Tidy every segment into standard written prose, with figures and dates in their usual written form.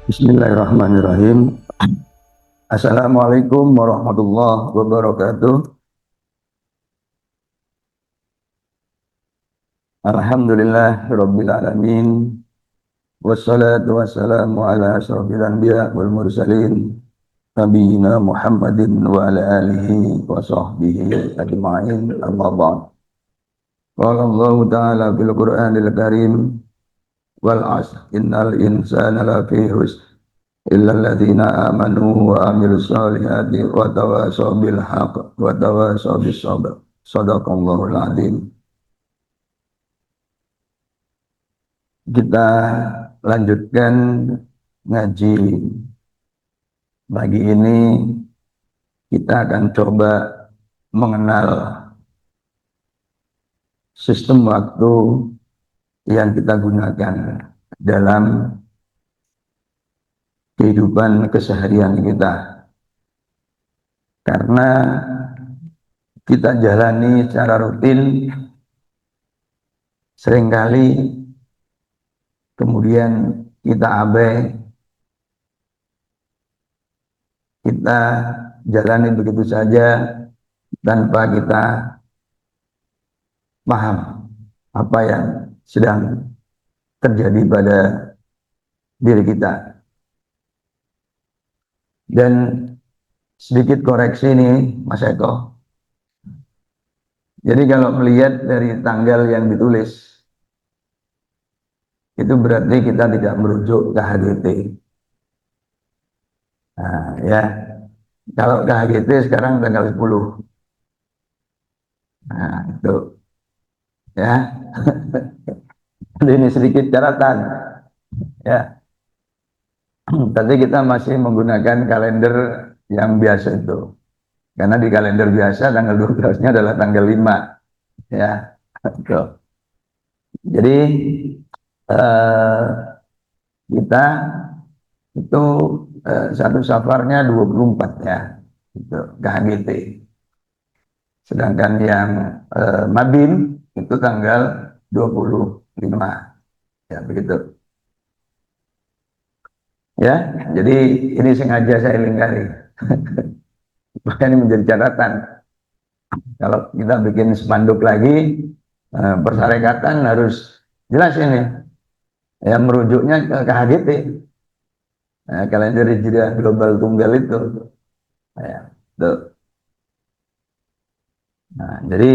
Bismillahirrahmanirrahim. Assalamualaikum warahmatullahi wabarakatuh. Alhamdulillah Rabbil Alamin. Wassalatu wassalamu ala asyrafil anbiya wal mursalin. Nabiyina Muhammadin wa ala alihi wa sahbihi ajma'in. Amma ba'd. Qala Allah Ta'ala fil Qur'anil Karim. Wal 'asr innal insana lafi khusr. Illa alladziina aamanu wa 'amilus shalihati wa tawashaw bil haqq wa tawashaw bis sabr. Shadaqallahul 'adzim. Kita lanjutkan ngaji pagi ini. Kita akan coba mengenal sistem waktu yang kita gunakan dalam kehidupan keseharian kita. Karena kita jalani secara rutin, seringkali kemudian kita abai, kita jalani begitu saja tanpa kita paham apa yang sedang terjadi pada diri kita. Dan sedikit koreksi nih Mas Eko. Jadi kalau melihat dari tanggal yang ditulis, itu berarti kita tidak merujuk ke HGT. Nah, ya. Kalau ke HGT sekarang tanggal 10. Nah, itu. Ya. Ini sedikit catatan. Ya. Tadi kita masih menggunakan kalender yang biasa itu. Karena di kalender biasa tanggal 12-nya adalah tanggal 5. Ya. Itu. Jadi eh, kita itu satu safarnya 24 ya, itu KHGT. Sedangkan yang Mabim itu tanggal 25, ya begitu. Ya, jadi ini sengaja saya lingkari. Bahkan ini menjadi catatan. Kalau kita bikin spanduk lagi, persyaratan harus jelas ini. Ya merujuknya ke KHGT. Nah, kalender hijriah global tunggal itu. Ya, tuh. Nah, jadi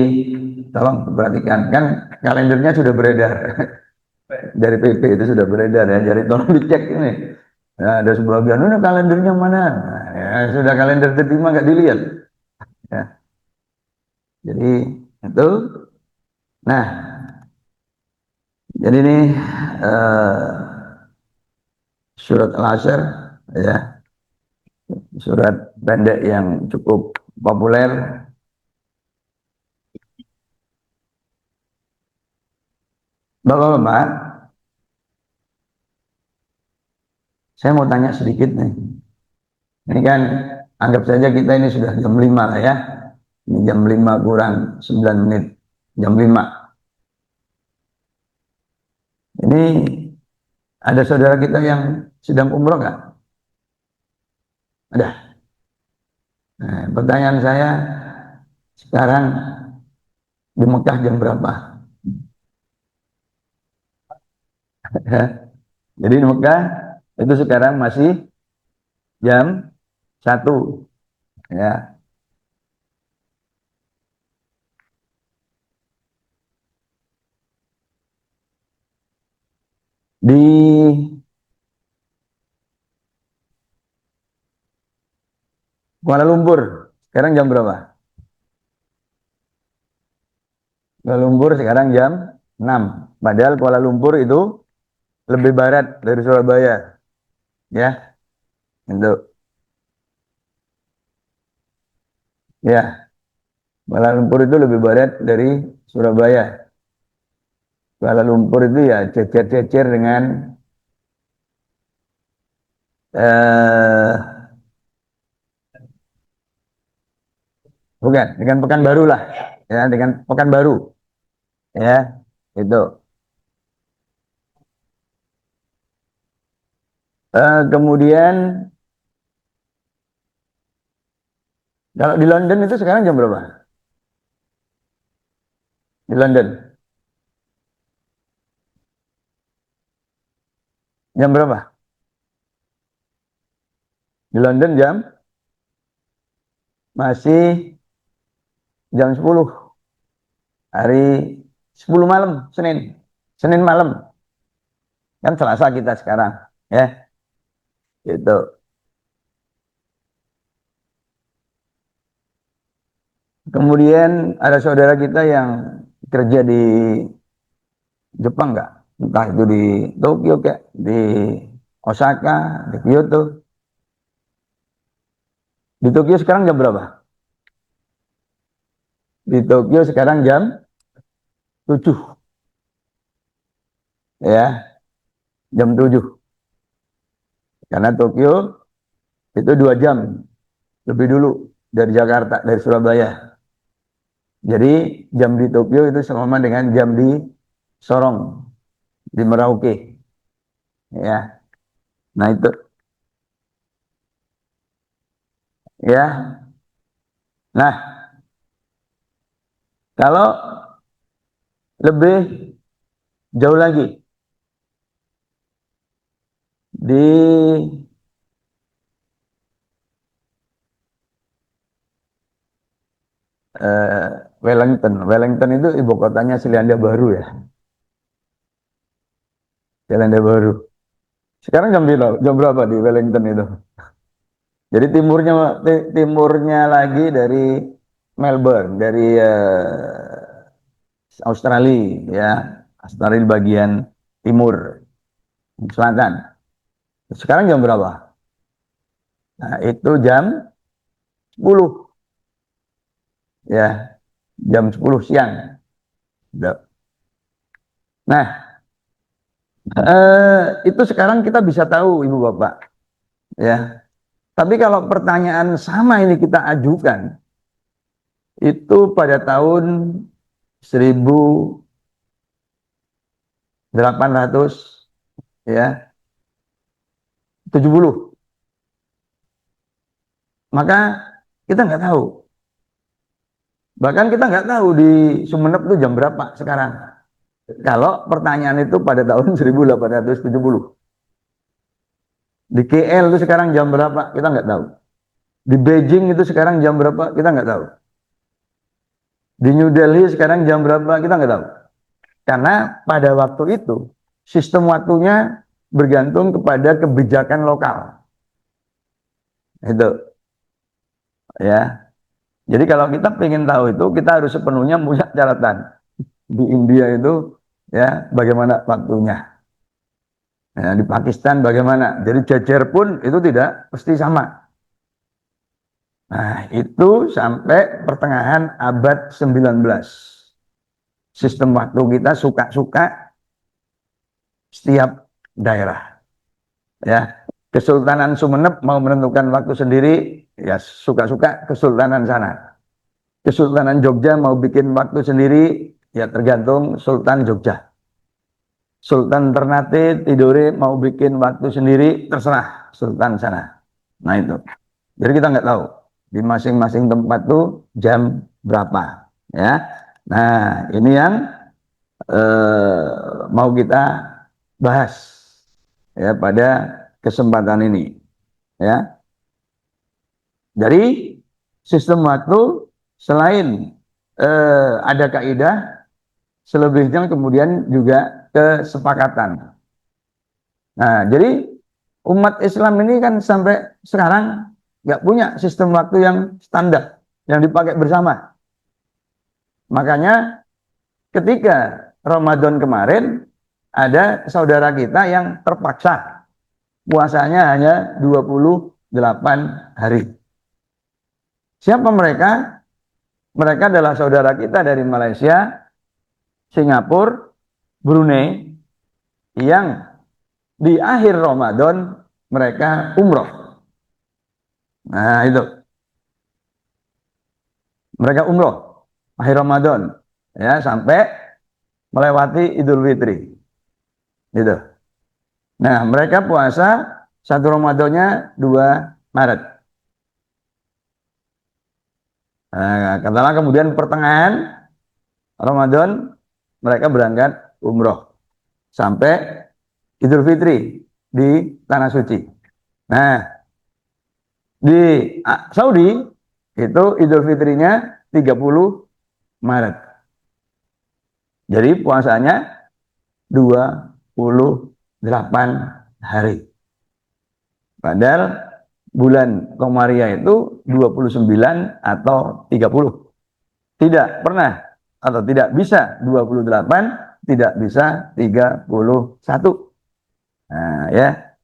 tolong perhatikan, kan kalendernya sudah beredar. Dari PP itu sudah beredar ya, jadi tolong dicek ini. Nah, ada sebagian, ini kalendernya mana? Nah, ya, sudah kalender terima nggak dilihat. Ya. Jadi itu. Nah, jadi ini surat Al-Asr ya, surat pendek yang cukup populer. Bapak-bapak, saya mau tanya sedikit nih. Ini kan anggap saja kita ini sudah jam 5 lah ya. Ini jam 5 kurang 9 menit. Jam 5. Ini ada saudara kita yang sedang umroh nggak? Ada. Nah, pertanyaan saya, sekarang di Mekah jam berapa? Jadi di Mekah itu sekarang masih jam 1 ya. Di Kuala Lumpur sekarang jam berapa? Kuala Lumpur sekarang jam 6. Padahal Kuala Lumpur itu lebih barat dari Surabaya. Ya, itu. Ya, Kuala Lumpur itu lebih barat dari Surabaya. Kuala Lumpur itu ya cecer-cecer dengan eh bukan dengan Pekanbaru lah, ya dengan Pekanbaru, ya. Itu. Kemudian kalau di London itu sekarang jam berapa? Di London jam berapa? Di London jam masih jam 10 hari 10 malam Senin. Senin malam kan Selasa kita sekarang ya. Itu. Kemudian ada saudara kita yang kerja di Jepang nggak? Entah itu di Tokyo kayak di Osaka, di Kyoto. Di Tokyo sekarang jam berapa? Di Tokyo sekarang jam 7 ya, jam 7. Karena Tokyo itu 2 jam lebih dulu dari Jakarta, dari Surabaya. Jadi jam di Tokyo itu sama dengan jam di Sorong, di Merauke. Ya, nah itu ya. Nah, kalau lebih jauh lagi di eh, Wellington. Wellington itu ibu kotanya Selandia Baru ya. Selandia Baru. Sekarang jam berapa di Wellington itu? Jadi timurnya lagi dari Melbourne, dari Australia ya. Australia bagian timur, selatan. Sekarang jam berapa? Nah, itu jam 10 ya, jam 10 siang. Nah, itu sekarang kita bisa tahu Ibu Bapak ya. Tapi kalau pertanyaan sama ini kita ajukan itu pada tahun 1800 ya 70, maka kita nggak tahu. Bahkan kita nggak tahu di Sumeneb itu jam berapa sekarang. Kalau pertanyaan itu pada tahun 1870. Di KL itu sekarang jam berapa? Kita nggak tahu. Di Beijing itu sekarang jam berapa? Kita nggak tahu. Di New Delhi sekarang jam berapa? Kita nggak tahu. Karena pada waktu itu sistem waktunya bergantung kepada kebijakan lokal. Itu ya. Jadi kalau kita ingin tahu itu kita harus sepenuhnya punya catatan. Di India itu ya bagaimana waktunya. Ya, di Pakistan bagaimana. Jadi jajar pun itu tidak pasti sama. Nah, itu sampai pertengahan abad 19. Sistem waktu kita suka-suka setiap daerah. Ya, Kesultanan Sumeneb mau menentukan waktu sendiri, ya suka-suka Kesultanan sana. Kesultanan Jogja mau bikin waktu sendiri, ya tergantung Sultan Jogja. Sultan Ternate Tidore mau bikin waktu sendiri, terserah Sultan sana. Nah itu. Jadi kita nggak tahu di masing-masing tempat tuh jam berapa, ya. Nah ini yang mau kita bahas ya pada kesempatan ini, ya. Jadi sistem waktu selain ada kaidah, selebihnya kemudian juga kesepakatan. Nah, jadi umat Islam ini kan sampai sekarang nggak punya sistem waktu yang standar, yang dipakai bersama. Makanya ketika Ramadan kemarin, ada saudara kita yang terpaksa puasanya hanya 28 hari. Siapa mereka? Mereka adalah saudara kita dari Malaysia, Singapura, Brunei, yang di akhir Ramadan mereka umroh. Nah itu, mereka umroh akhir Ramadan ya sampai melewati Idul Fitri. Gitu. Nah, mereka puasa satu Ramadannya 2 Maret. Nah, katakanlah kemudian pertengahan Ramadan mereka berangkat umroh sampai Idul Fitri di Tanah Suci. Nah, di Saudi itu Idul Fitrinya 30 Maret. Jadi puasanya 28 hari. Padahal bulan Komariah itu 29 atau 30. Tidak pernah atau tidak bisa 28, tidak bisa 31. Nah, ya.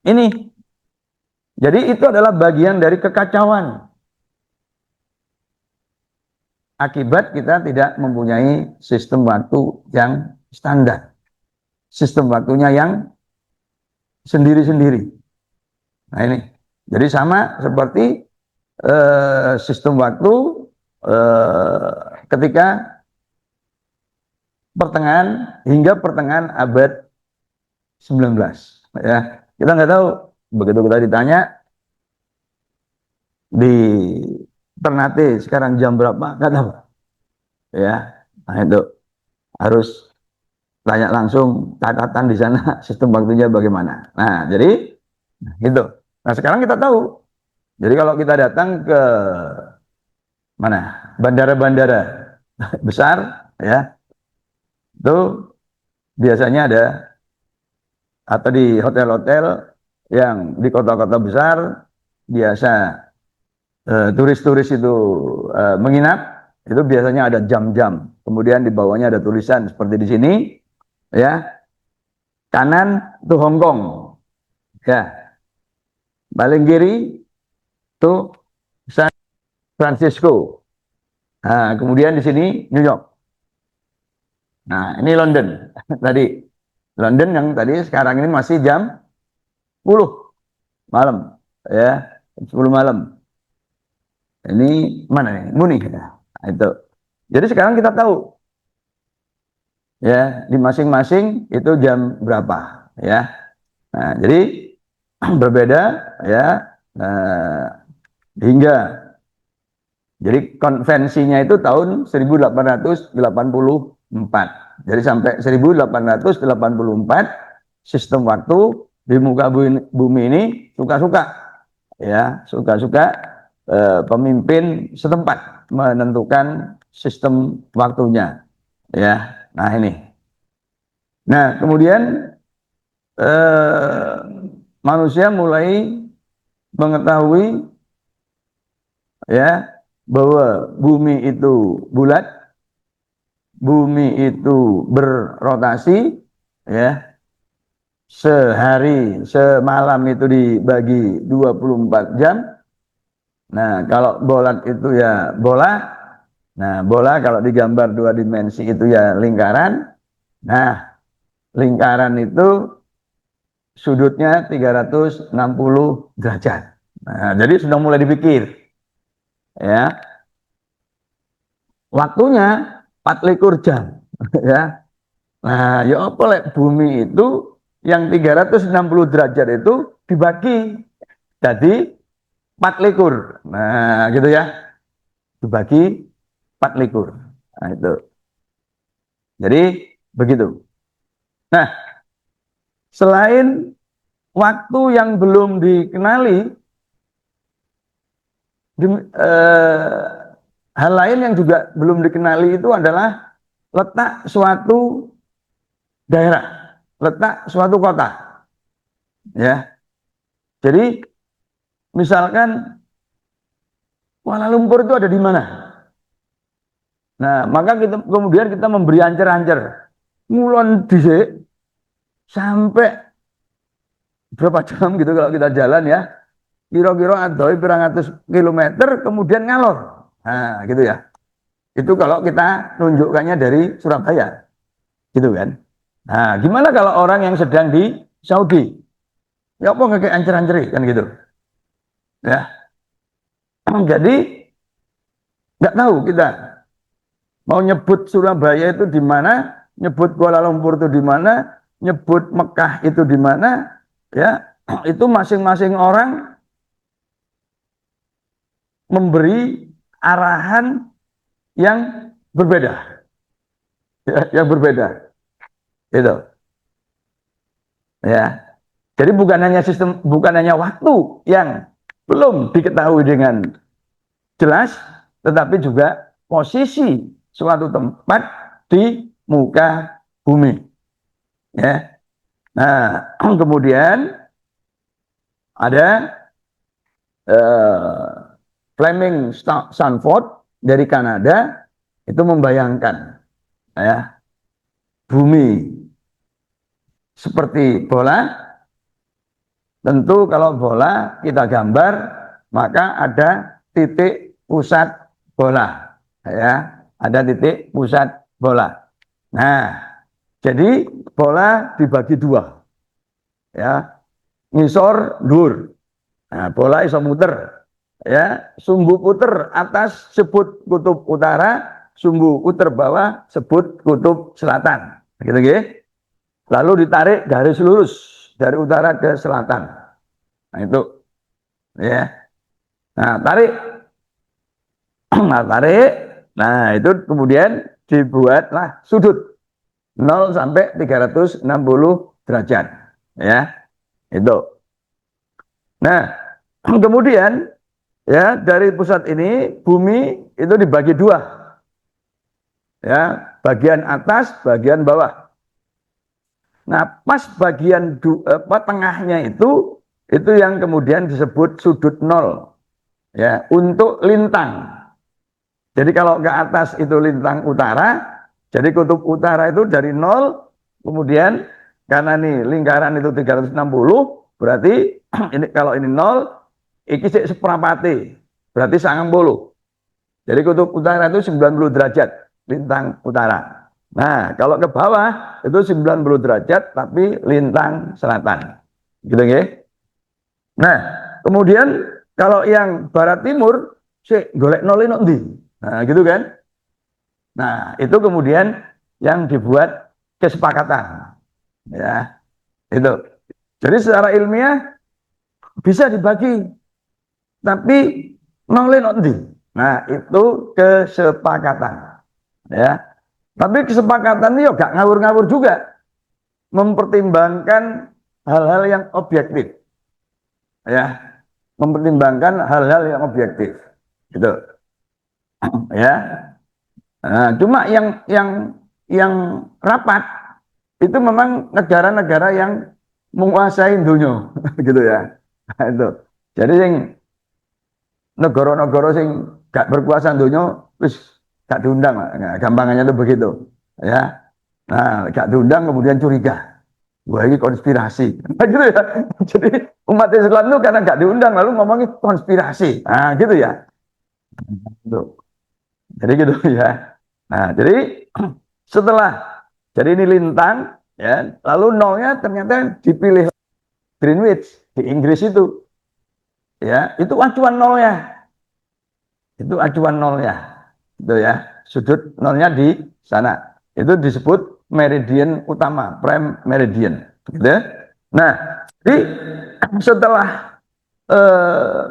Ini. Jadi itu adalah bagian dari kekacauan. Akibat kita tidak mempunyai sistem waktu yang standar. Sistem waktunya yang sendiri-sendiri. Nah ini. Jadi sama seperti sistem waktu ketika hingga pertengahan abad 19. Ya, kita nggak tahu. Begitu kita ditanya di Ternate sekarang jam berapa, nggak tahu. Ya, nah itu harus tanya langsung catatan di sana sistem waktunya bagaimana. Nah, jadi itu. Nah, sekarang kita tahu. Jadi kalau kita datang ke mana? Bandara-bandara besar ya. Itu biasanya ada atau di hotel-hotel yang di kota-kota besar biasa turis-turis itu menginap, itu biasanya ada jam-jam. Kemudian di bawahnya ada tulisan seperti di sini ya. Kanan itu Hong Kong. Ya. Paling kiri itu San Francisco. Nah, kemudian di sini New York. Nah, ini London. Tadi London yang tadi sekarang ini masih jam 10 malam ya, 10 malam. Ini mana nih? Munich. Nah, itu. Jadi sekarang kita tahu ya di masing-masing itu jam berapa ya. Nah, jadi berbeda ya hingga jadi konvensinya itu tahun 1884. Jadi sampai 1884 sistem waktu di muka bumi ini suka-suka ya, suka-suka pemimpin setempat menentukan sistem waktunya ya. Nah ini. Nah kemudian manusia mulai mengetahui ya bahwa bumi itu bulat, bumi itu berrotasi ya. Sehari semalam itu dibagi 24 jam. Nah, kalau bola itu ya bola. Nah, bola kalau digambar 2 dimensi itu ya lingkaran. Nah, lingkaran itu sudutnya 360 derajat. Nah, jadi sudah mulai dipikir ya. Waktunya 24 jam ya. Nah, ya apa lek bumi itu yang 360 derajat itu dibagi jadi 24. Nah, gitu ya. Dibagi 24. Nah, itu. Jadi begitu. Nah, selain waktu yang belum dikenali, hal lain yang juga belum dikenali itu adalah letak suatu daerah, letak suatu kota. Ya. Jadi misalkan Kuala Lumpur itu ada di mana? Nah, maka kemudian kita memberi ancer-ancer. Ngulon dhisik sampai berapa jam gitu kalau kita jalan ya. Kira-kira adoh pirang atus kilometer kemudian ngalor. Nah, gitu ya. Itu kalau kita nunjukkannya dari Surabaya. Gitu kan. Nah, gimana kalau orang yang sedang di Saudi? Ya apa nggak kayak ancer-anceri kan gitu. Ya. Jadi nggak tahu kita Mau nyebut Surabaya itu di mana, nyebut Kuala Lumpur itu di mana, nyebut Mekah itu di mana, ya, itu masing-masing orang memberi arahan yang berbeda, ya, yang berbeda, itu, ya. Jadi bukan hanya sistem, bukan hanya waktu yang belum diketahui dengan jelas, tetapi juga posisi suatu tempat di muka bumi. Ya. Nah, kemudian ada eh, Fleming Sanford dari Kanada itu membayangkan, ya, bumi seperti bola. Tentu kalau bola kita gambar, maka ada titik pusat bola, ya, ada titik pusat bola. Nah, jadi bola dibagi dua, ya, ngisor dur. Nah, bola iso muter, ya, sumbu puter atas sebut kutub utara, sumbu puter bawah sebut kutub selatan, gitu, gitu. Lalu ditarik garis lurus dari utara ke selatan. Nah, itu, ya. Nah, tarik. Nah, tarik. Nah, itu kemudian dibuatlah sudut 0 sampai 360 derajat. Ya, itu. Nah, kemudian, ya, dari pusat ini bumi itu dibagi dua. Ya, bagian atas, bagian bawah. Nah, pas bagian tengahnya itu yang kemudian disebut sudut 0. Ya, untuk lintang. Jadi kalau ke atas itu lintang utara, jadi kutub utara itu dari 0, kemudian karena nih lingkaran itu 360, berarti ini kalau ini 0, iki seperapati, berarti 90. Jadi kutub utara itu 90 derajat lintang utara. Nah, kalau ke bawah itu 90 derajat tapi lintang selatan. Gitu ya. Nah, kemudian kalau yang barat timur, golek nol ndi. Nah, gitu kan? Nah, itu kemudian yang dibuat kesepakatan. Ya, itu. Jadi secara ilmiah bisa dibagi, tapi nolin ndi. Nah, itu kesepakatan. Ya, tapi kesepakatan ini gak ngawur-ngawur juga, mempertimbangkan hal-hal yang objektif. Ya, mempertimbangkan hal-hal yang objektif. Gitu. Ya. Nah, cuma yang rapat itu memang negara-negara yang menguasai dunia, gitu ya. Nah, itu. Jadi yang negara-negara sing gak berkuasa dunia, wis gak diundang. Nah, gampangannya itu begitu, ya. Nah, gak diundang kemudian curiga, wah ini konspirasi, nah, gitu ya. Jadi umat Islam itu karena gak diundang lalu ngomongin konspirasi, nah gitu ya. Gitu. Jadi gitu ya. Nah, jadi setelah jadi ini lintang, ya, lalu nolnya ternyata dipilih Greenwich di Inggris itu, ya, itu acuan nolnya, itu ya, sudut nolnya di sana, itu disebut meridian utama, prime meridian, gitu. Nah, jadi setelah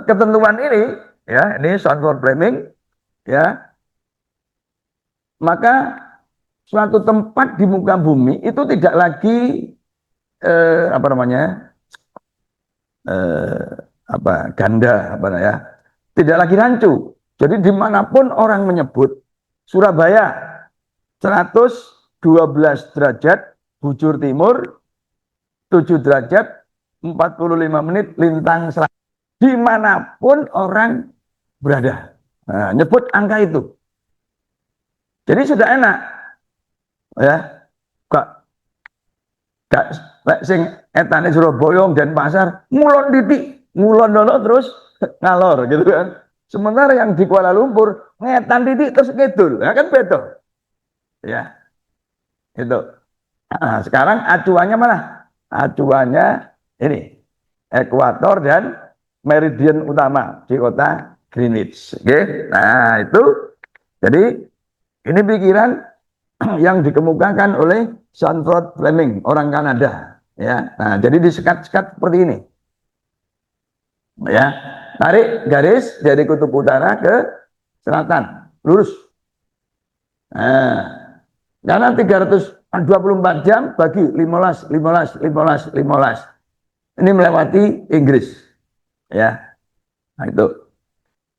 ketentuan ini, ya, ini Sanford Fleming, ya, maka suatu tempat di muka bumi itu tidak lagi apa namanya eh, ganda apa ya, tidak lagi rancu. Jadi dimanapun orang menyebut Surabaya 112 derajat bujur timur, 7 derajat 45 menit lintang selatan, dimanapun orang berada, nah, nyebut angka itu. Jadi sudah enak, ya, gak gak lek sing etane Surabaya dan pasar ngulon titik, ngulon dulu terus ngalor gitu kan. Sementara yang di Kuala Lumpur ngetan titik terus ngedul, ya kan beda. Ya, itu. Nah, sekarang acuannya mana? Acuannya ini ekuator dan meridian utama di kota Greenwich. Oke. Nah, itu jadi Ini pikiran yang dikemukakan oleh Sanford Fleming, orang Kanada. Ya, nah jadi disekat-sekat seperti ini. Ya, tarik garis dari kutub utara ke selatan, lurus. Nah, karena 324 jam bagi 15, 15, 15, 15. Ini melewati Inggris. Ya, nah itu.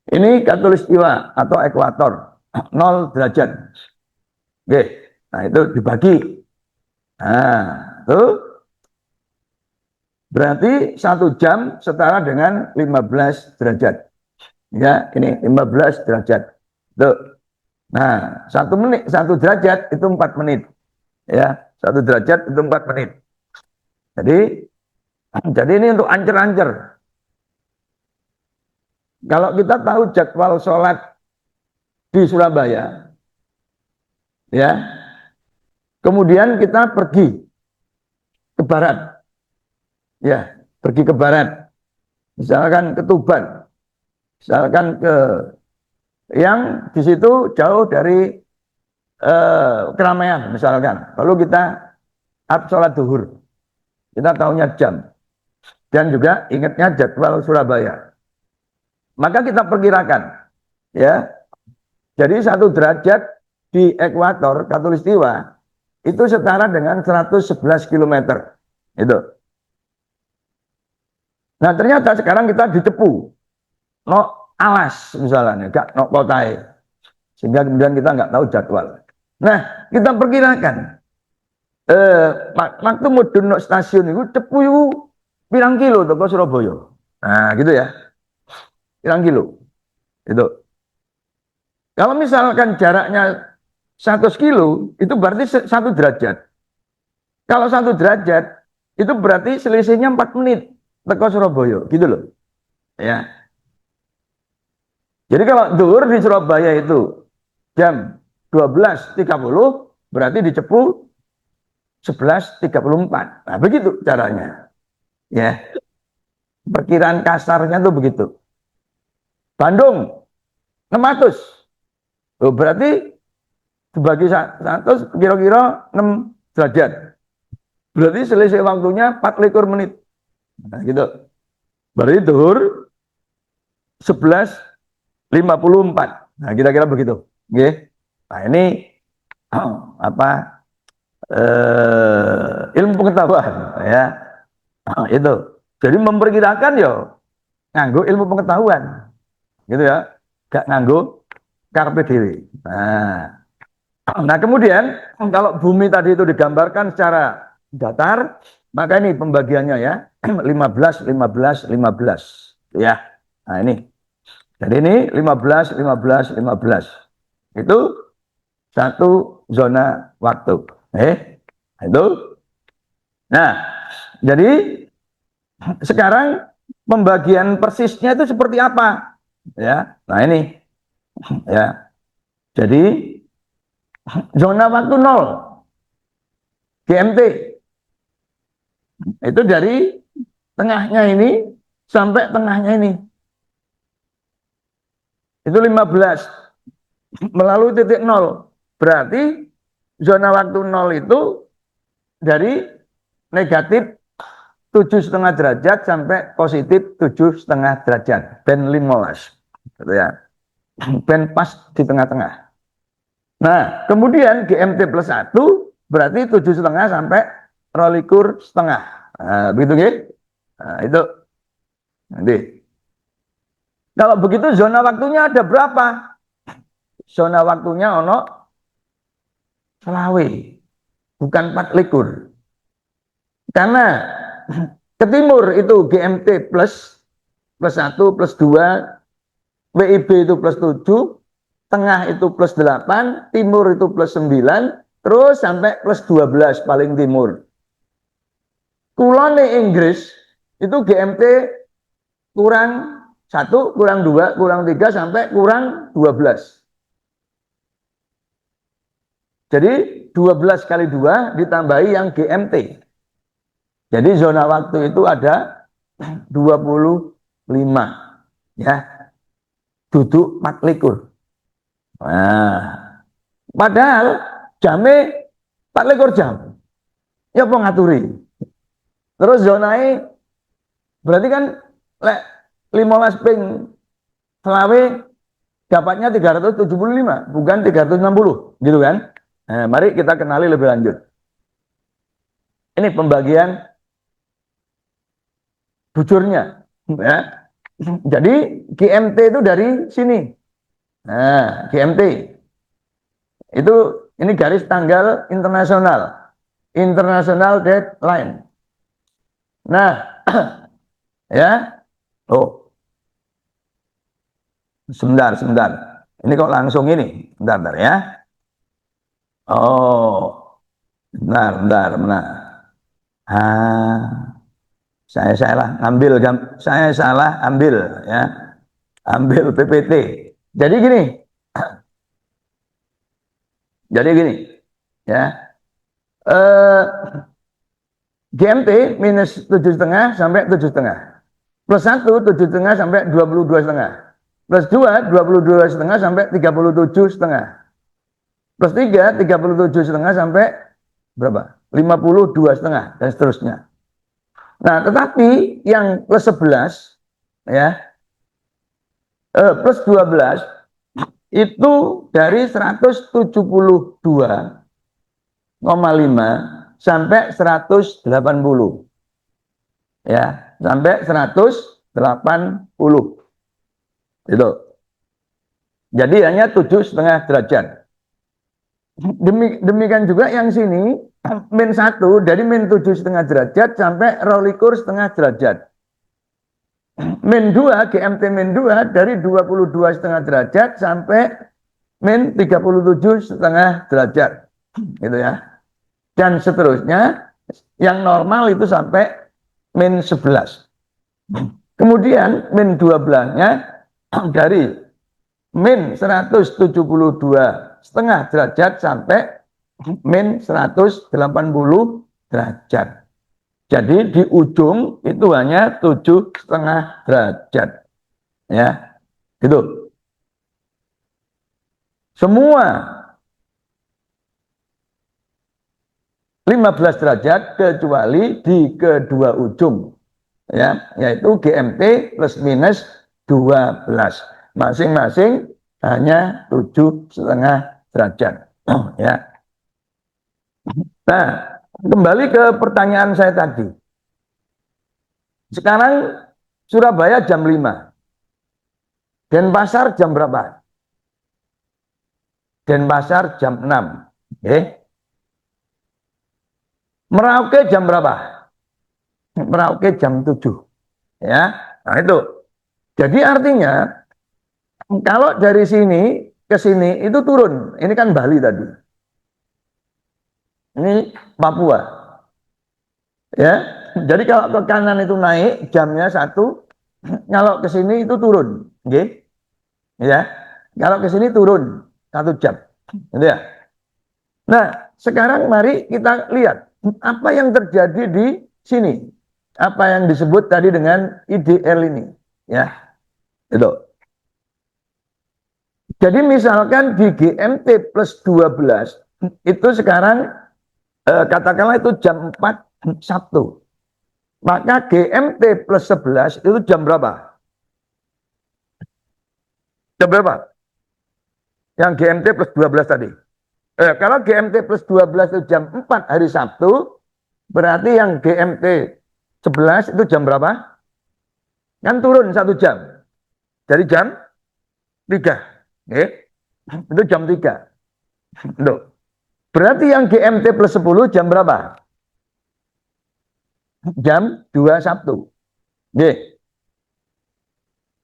Ini khatulistiwa atau ekuator, 0 derajat. Oke, nah itu dibagi. Nah, itu berarti 1 jam setara dengan 15 derajat. Ya, ini 15 derajat. Tuh. Nah, 1 menit, 1 derajat itu 4 menit. Ya, 1 derajat itu 4 menit. Jadi, jadi ini untuk ancer-ancer. Kalau kita tahu jadwal sholat di Surabaya, ya, kemudian kita pergi ke barat, ya, pergi ke barat, misalkan ke Tuban, misalkan ke yang di situ jauh dari keramaian, misalkan. Lalu kita sholat duhur, kita tahunya jam dan juga ingatnya jadwal Surabaya. Maka kita perkirakan, ya. Jadi 1 derajat di ekuator khatulistiwa itu setara dengan 111 km. Itu. Nah ternyata sekarang kita di Cepu, no alas misalnya, gak no kotai, sehingga kemudian kita nggak tahu jadwal. Nah kita perkirakan, waktu mudun no stasiun itu Cepu itu pirang kilo toko Surabaya. Nah gitu ya, pirang kilo. Itu. Kalau misalkan jaraknya 100 kilo, itu berarti 1 derajat. Kalau 1 derajat, itu berarti selisihnya 4 menit teko Surabaya, gitu loh. Ya. Jadi kalau zuhur di Surabaya itu jam 12.30, berarti di Cepu 11.34. Nah, begitu caranya. Ya. Perkiraan kasarnya tuh begitu. Bandung 600. Oh, berarti dibagi 100 kira-kira 6 derajat. Berarti selisih waktunya 24 menit. Nah, gitu. Berarti zuhur 11.54. Nah, kira-kira begitu. Oke. Nah, ini apa? Ilmu pengetahuan ya. Itu. Jadi memperkirakan ya nganggo ilmu pengetahuan. Gitu ya. Gak nganggo karpe dhewe. Nah, kemudian kalau bumi tadi itu digambarkan secara datar, maka ini pembagiannya ya. 15, 15, 15. Ya. Nah, ini. Jadi ini 15, 15, 15. Itu satu zona waktu. Itu. Nah, jadi sekarang pembagian persisnya itu seperti apa? Ya. Nah, ini. Ya. Jadi zona waktu 0 GMT itu dari tengahnya ini sampai tengahnya ini. Itu 15 melalui titik 0. Berarti zona waktu 0 itu dari negatif 7,5 derajat sampai positif 7,5 derajat. Ben 15. Gitu ya. Ben pas di tengah-tengah. Nah, kemudian GMT plus 1 berarti 7,5 sampai 12,5. Nah, begitu ya? Nah, itu. Nanti. Kalau begitu zona waktunya ada berapa? Zona waktunya ono selawe, bukan 24. Karena ke timur itu GMT plus 1 plus 2, WIB itu plus 7, tengah itu plus 8, timur itu plus 9, terus sampai plus 12 paling timur. Kulon Inggris itu GMT kurang 1, kurang 2, kurang 3, sampai kurang 12. Jadi 12 kali 2 ditambahi yang GMT. Jadi zona waktu itu ada 25. Ya. Duduk 24. Nah, Padahal jamnya 24 jam. Ya apa ngaturi. Terus zonai berarti kan lek 15 ping selawe dapatnya 375, bukan 360, gitu kan? Nah, mari kita kenali lebih lanjut. Ini pembagian bujurnya, ya. Jadi GMT itu dari sini. Nah, GMT itu ini garis tanggal internasional, international deadline. Nah, ya, oh, sebentar, sebentar. Ini kok langsung ini, bentar, bentar ya. Oh, bentar, bentar, bentar. Ah, saya salah ambil, saya salah ambil ya, ambil PPT. Jadi gini, jadi gini, ya. Eh, GMT minus 7,5 sampai 7,5. Plus 1, 7,5 sampai 22,5. Plus 2, 22,5 sampai 37,5. Plus 3, 37,5 sampai berapa? 52,5 dan seterusnya. Nah, tetapi yang plus 11 ya, plus 12 itu dari 172,5 sampai 180 ya, sampai 180 itu. Jadi hanya 7,5 derajat. Demikian juga yang sini min 1 dari min 7,5 derajat sampai 22,5 derajat. Min 2 GMT min 2 dari 22,5 derajat sampai min 37,5 derajat. Gitu ya. Dan seterusnya yang normal itu sampai min 11. Kemudian min 12-nya dari min 172,5 derajat sampai min 180 derajat. Jadi di ujung itu hanya 7,5 derajat. Ya, gitu. Semua 15 derajat kecuali di kedua ujung. Ya, yaitu GMT plus minus 12. Masing-masing hanya 7,5 derajat. Ya. Nah, kembali ke pertanyaan saya tadi. Sekarang Surabaya jam 5. Denpasar jam berapa? Denpasar jam 6. Merauke jam berapa? Merauke jam 7. Ya. Nah, itu. Jadi artinya kalau dari sini ke sini itu turun. Ini kan Bali tadi. Ini Papua. Ya. Jadi kalau ke kanan itu naik jamnya 1, kalau ke sini itu turun. Oke. Ya. Kalau ke sini turun 1 jam. Gitu ya. Nah, sekarang mari kita lihat apa yang terjadi di sini. Apa yang disebut tadi dengan IDL ini. Ya. Itu. Jadi misalkan di GMT plus 12 itu sekarang katakanlah itu jam 4 Sabtu. Maka GMT plus 11 itu jam berapa? Jam berapa? Yang GMT plus 12 tadi. Kalau GMT plus 12 itu jam 4 hari Sabtu, berarti yang GMT 11 itu jam berapa? Kan turun 1 jam. Dari jam 3. Itu jam 3. Loh. Berarti yang GMT plus 10 jam berapa? Jam 2 Sabtu.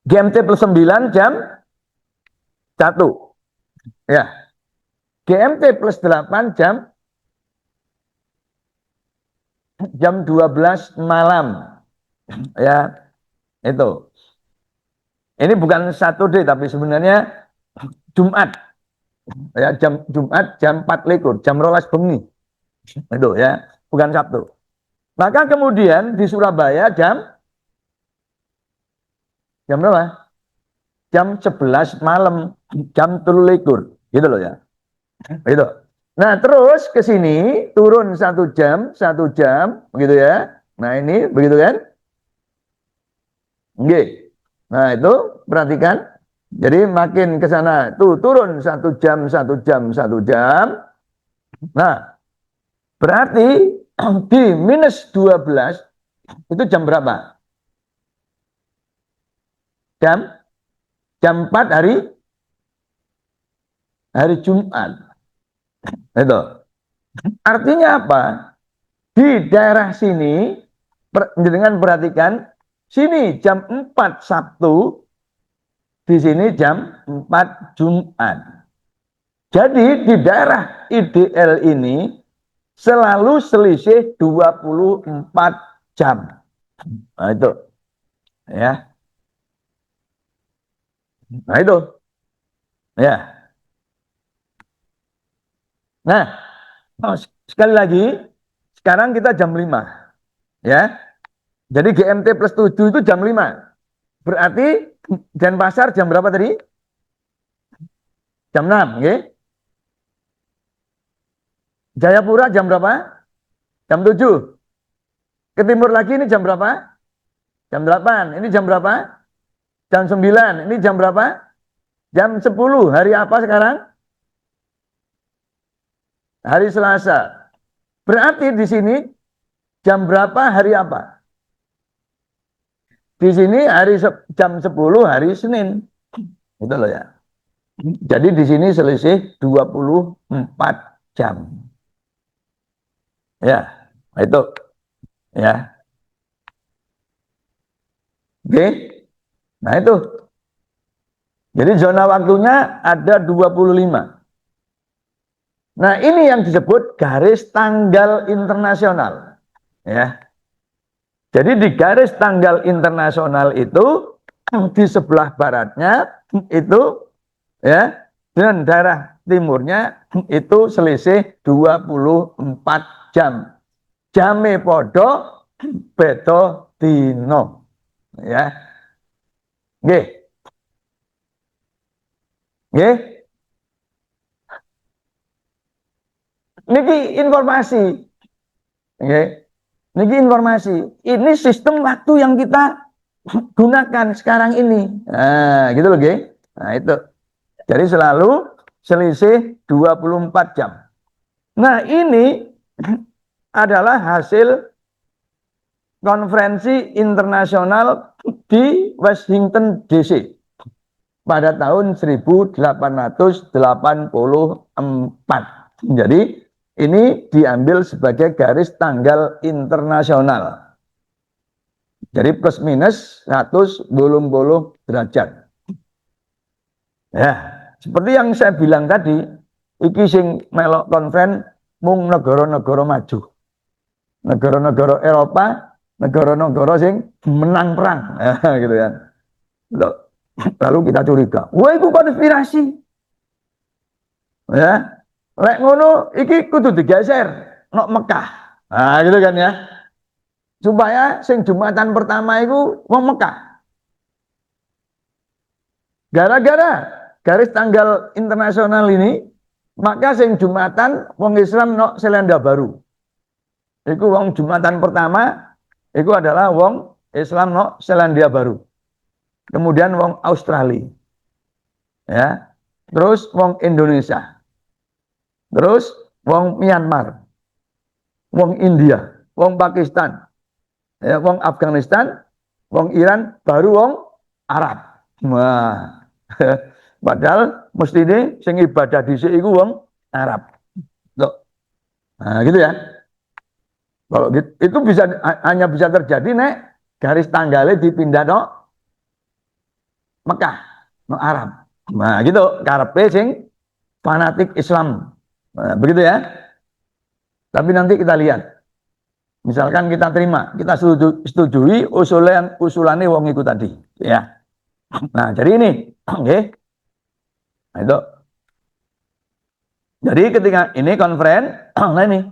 GMT plus 9 jam 1. Ya. GMT plus 8 jam 12 malam. Ya, itu. Ini bukan Saturday tapi sebenarnya Jumat. Ya, Jumat jam 4 jam 12 bengi. Itu ya, bukan Sabtu. Maka kemudian di Surabaya jam berapa? Jam 11 malam, jam 13 gitu loh ya. Gitu. Nah, terus ke sini turun 1 jam, begitu ya. Nah, ini begitu kan? Oke. Nah, itu perhatikan. Jadi makin ke sana tuh turun 1 jam, 1 jam, 1 jam. Nah, berarti di -12 itu jam berapa? Jam jam 4 hari Jumat. Itu. Artinya apa? Di daerah sini dengan perhatikan sini jam 4 Sabtu, di sini jam 4 Jumat. Jadi di daerah IDL ini selalu selisih 24 jam. Nah itu ya. Nah itu ya. Nah, sekali lagi sekarang kita jam 5 ya. Jadi GMT plus 7 itu jam 5. Berarti Denpasar jam berapa tadi? Jam 6, okay? Jayapura jam berapa? Jam 7. Ke timur lagi ini jam berapa? Jam 8. Ini jam berapa? Jam 9. Ini jam berapa? Jam 10. Hari apa sekarang? Hari Selasa. Berarti di sini jam berapa hari apa? Di sini jam 10 hari Senin. Itu loh ya. Jadi di sini selisih 24 jam. Ya, itu ya. Oke. Nah, itu. Jadi zona waktunya ada 25. Nah, ini yang disebut garis tanggal internasional. Ya. Jadi di garis tanggal internasional itu di sebelah baratnya itu ya dan daerah timurnya itu selisih 24 jam. Jame podo beto dino. Ya. Nggih. Nggih. Niki informasi. Nggih. Niki informasi. Ini sistem waktu yang kita gunakan sekarang ini. Nah, gitu loh, nggih. Nah, itu. Jadi selalu selisih 24 jam. Nah, ini adalah hasil konferensi internasional di Washington DC pada tahun 1884. Jadi ini diambil sebagai garis tanggal internasional. Jadi plus minus 100 bolong-bolong derajat. Ya, seperti yang saya bilang tadi, iki sing melok konven mung negara-negara maju. Negara-negara Eropa, negara-negara sing menang perang. Ya, gitu kan. Lalu kita curiga, wah itu konspirasi. Ya, lek ngono iki kudu digeser nok Mekah. Nah, gitu kan ya. Supaya sing Jumatan pertama itu wong Mekah. Gara-gara garis tanggal internasional ini, maka sing Jumatan wong Islam nok Selandia Baru. Iku wong Jumatan pertama iku adalah wong Islam nok Selandia Baru. Kemudian wong Australia. Ya. Terus wong Indonesia. Terus wong Myanmar. Wong India, wong Pakistan, ya, wong Afghanistan, wong Iran, baru wong Arab. Wah. Padahal mesti ini sing ibadah dhisik iku wong Arab. Loh. Nah, gitu ya. Kalau gitu, itu hanya bisa terjadi nek garis tanggalnya dipindah no Mekah, no Arab. Nah, gitu karepe sing fanatik Islam. Nah, begitu ya. Tapi nanti kita lihat. Misalkan kita terima, kita setujui usulannya wong itu tadi, ya. Nah, jadi ini, oke. Okay. Nah, itu. Jadi ketika ini konferen, nah ini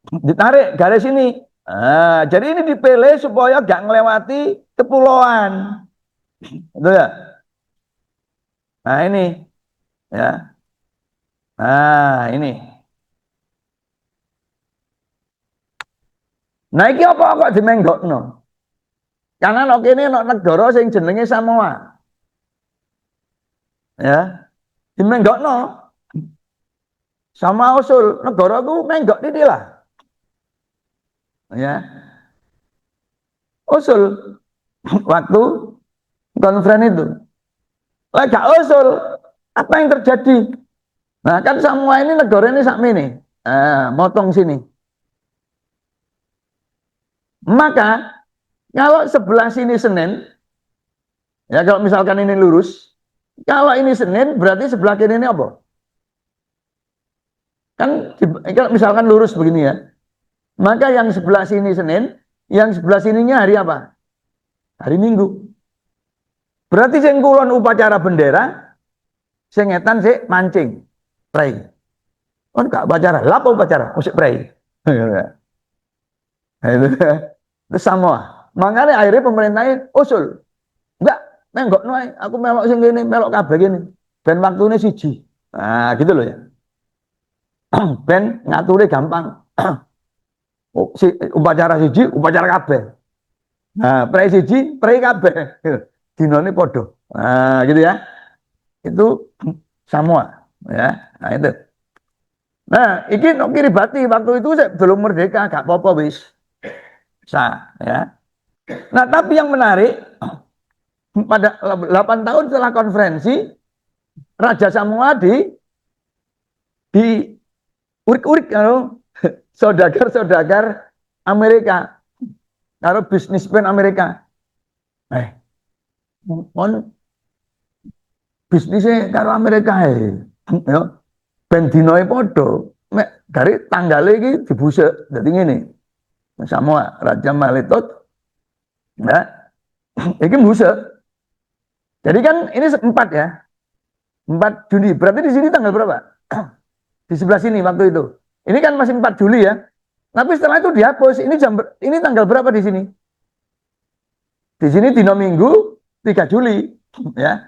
ditarik garis ini. Nah, jadi ini dipilih supaya gak ngelewati kepulauan. Itu ya. Nah, ini ya. Nah, ini. Nah, iki apa kok dimenggokno? Karena nek kene nek negara sing jenenge Samoa, ya, dimenggokno sama usul negara ku menggok titik lah, ya. Usul waktu konferen itu. Lah gak usul, apa yang terjadi? Nah, kan Samoa ini negara ini sak ini. Motong sini. Maka kalau sebelah sini Senin, ya kalau misalkan ini lurus, kalau ini Senin berarti sebelah kiri ini apa? Kan kalau misalkan lurus begini ya, maka yang sebelah sini Senin, yang sebelah sininya hari apa? Hari Minggu. Berarti sing kulon upacara bendera, sing ngetan sik mancing, pray. Kan gak upacara, lap upacara, musik pray. Itu sama. Makanya akhirnya pemerintahnya usul. Enggak, menggok noy, aku melok sing gini, melok kabeh gini. Ben waktune siji. Nah, gitu loh ya. Ben ngaturnya gampang. Upacara siji, upacara kabeh. Nah, prei siji, prei kabeh. Dinone podo. Nah, gitu ya. Itu semua, ya. Nah, itu. Nah, iki nok kiribati waktu itu saya belum merdeka, gak apa-apa wis. Sah, ya. Nah, tapi yang menarik pada 8 tahun setelah konferensi Raja Samoa di urik-urik kalau saudagar-saudagar Amerika, kalau bisnismen Amerika. Mon bisnisnya karo Amerika ya. Ben dinoe padha. Mek dari tanggale iki dibusek. Dadi ngene. Samoa Raja Maletot ya. Iki busek. Jadi kan ini 4 ya. 4 Juni. Berarti di sini tanggal berapa? Di sebelah sini waktu itu. Ini kan masih 4 Juli ya. Tapi setelah itu dihapus. Ini tanggal berapa di sini? Di sini dino Minggu 3 Juli ya.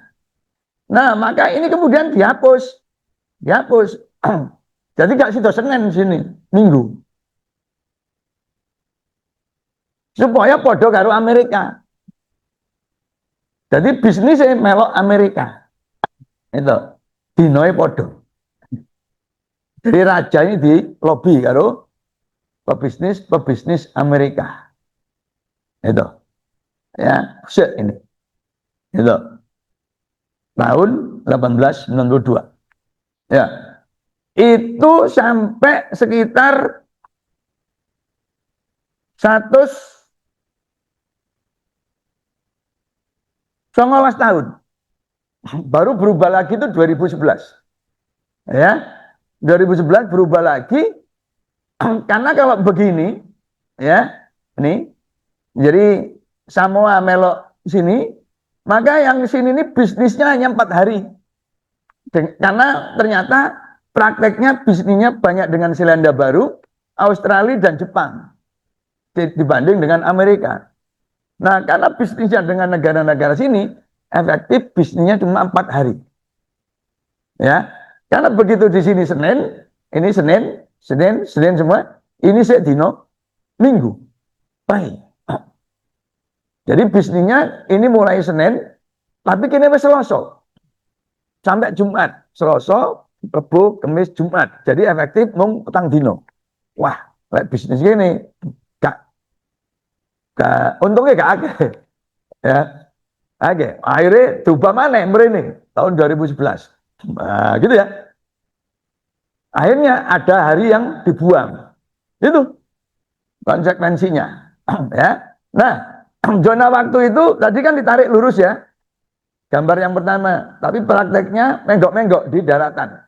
Nah, maka ini kemudian dihapus. Dihapus. Jadi gak situ Senin sini, Minggu. Supaya podo karo Amerika. Jadi bisnisnya melok Amerika. Itu. Dinoe podo. Jadi raja ini di lobby karo pebisnis Amerika. Itu. Ya, set ini. Itu. Tahun 1892. Ya. Itu sampai sekitar 19 tahun. Baru berubah lagi itu 2011. Ya. 2011 berubah lagi karena kalau begini ya, ini jadi Samoa melok sini, maka yang sini ini bisnisnya hanya 4 hari. Karena ternyata prakteknya bisnisnya banyak dengan Selandia Baru, Australia dan Jepang dibanding dengan Amerika. Nah, karena bisnisnya dengan negara-negara sini efektif bisnisnya cuma 4 hari. Ya. Karena begitu di sini Senin, ini Senin semua, ini dino Minggu. Baik. Jadi bisnisnya ini mulai Senin, tapi kini wis Selasa. Sampai Jumat, Selasa, Rabu, Kamis, Jumat. Jadi efektif mung petang dino. Wah, lek bisnis gini gak untungnya gak akeh. Ya. Oke, akhirnya diubah mana mrene tahun 2011. Nah, gitu ya. Akhirnya ada hari yang dibuang. Itu konsekuensinya. Ya. Nah, zona waktu itu tadi kan ditarik lurus ya. Gambar yang pertama, tapi prakteknya menggok-menggok di daratan.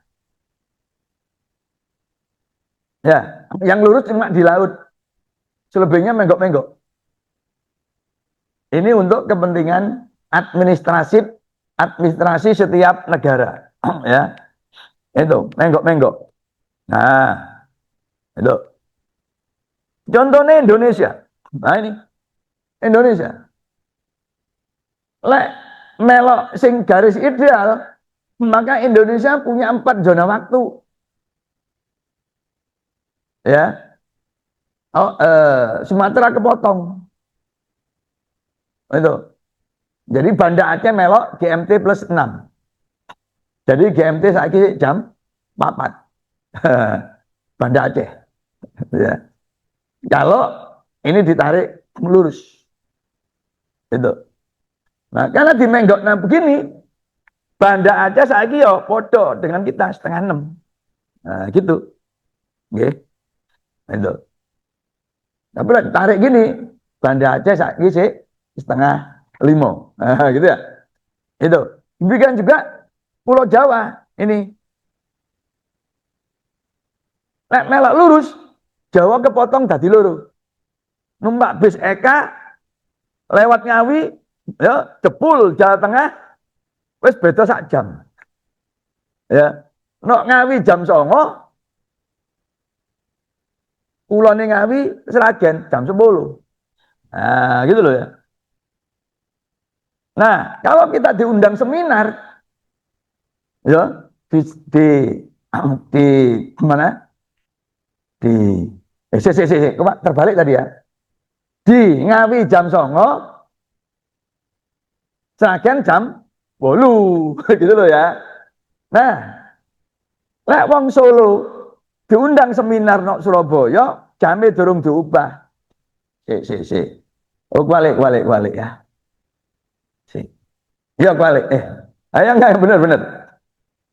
Ya, yang lurus cuma di laut. Selebihnya menggok-menggok. Ini untuk kepentingan administrasi setiap negara. Ya. Itu, menggok-menggok. Nah, itu. Contohnya Indonesia. Nah, ini Indonesia. Lek melok sing garis ideal, maka Indonesia punya 4 zona waktu. Ya. Oh, Sumatera kepotong. Itu. Jadi Banda Aceh melok GMT plus 6. Jadi GMT saiki jam 4. Banda Aceh. Ya. Kalau ini ditarik melurus. Itu. Nah, karena di Menggok nah begini, Banda Aceh saiki yo podo dengan kita 5:30. Nah, gitu. Nggih. Itu. Tapi lah ditarik gini, Banda Aceh saiki sih 4:30. Nah, gitu ya. Itu. Demikian juga Pulau Jawa ini. Nek melok lurus, Jawa kepotong dadi loro. Numpak bis Eka lewat Ngawi, ya jebul Jawa Tengah, wis beda sak jam. Ya. Nok Ngawi jam 09, kulone Ngawi Sragen jam 10. Nah, gitu loh ya. Nah, kalau kita diundang seminar, ya di di mana? Di terbalik tadi ya. Di Ngawi jam 09, Sragen jam 8. Gitu loh ya. Nah, lek wong Solo diundang seminar nok Surabaya, jame durung diubah. Si. Oh, balik ya. Si. Ya balik. Ayo enggak bener.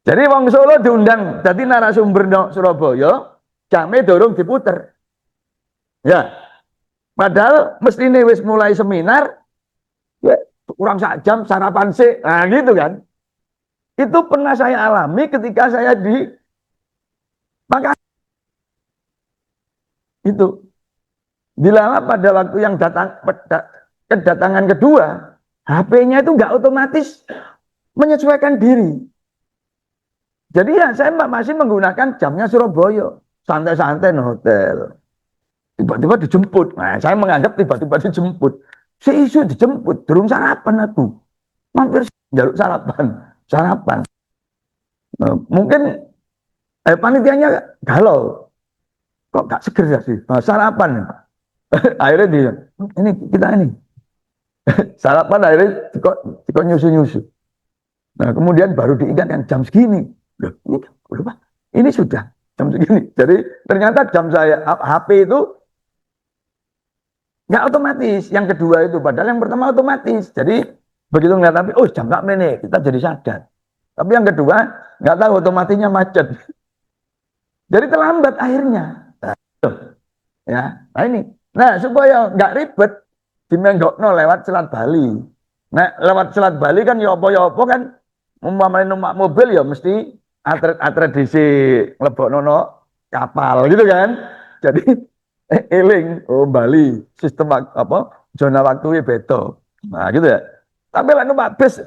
Jadi wong Solo diundang jadi narasumber nok Surabaya, jame durung diputer. Ya. Padahal mestine wis mulai seminar, ya, kurang sak jam sarapan sih. Nah, gitu kan. Itu pernah saya alami ketika saya di Makassar. Itu. Dilala pada waktu yang kedatangan kedua, HP-nya itu nggak otomatis menyesuaikan diri. Jadi ya saya masih menggunakan jamnya Surabaya, santai-santai di hotel. Tiba-tiba dijemput. Nah, saya menganggap tiba-tiba dijemput. Si isu dijemput, durung sarapan aku. Mampir jaluk sarapan. Nah, mungkin panitianya galau. Kok gak seger ya sih? Nah, sarapan. Akhirnya dia, ini kita ini. Sarapan akhirnya kok nyusu-nyusu. Nah, kemudian baru diingatkan jam segini. Loh, ini sudah jam segini. Jadi ternyata jam saya HP itu nggak otomatis. Yang kedua itu, padahal yang pertama otomatis. Jadi begitu ngeliat HP, oh jam tak menit, kita jadi sadar. Tapi yang kedua nggak tahu otomatisnya macet. Jadi terlambat akhirnya. Ya, nah ini. Nah supaya nggak ribet, dimenggokno lewat Selat Bali. Nah lewat Selat Bali kan ya apa kan, umpamanya numpak mobil ya mesti atret di si nglebokno kapal gitu kan. Jadi eling oh Bali sistem apa zona waktu beda. Nah gitu ya. Tapi lah numpak bis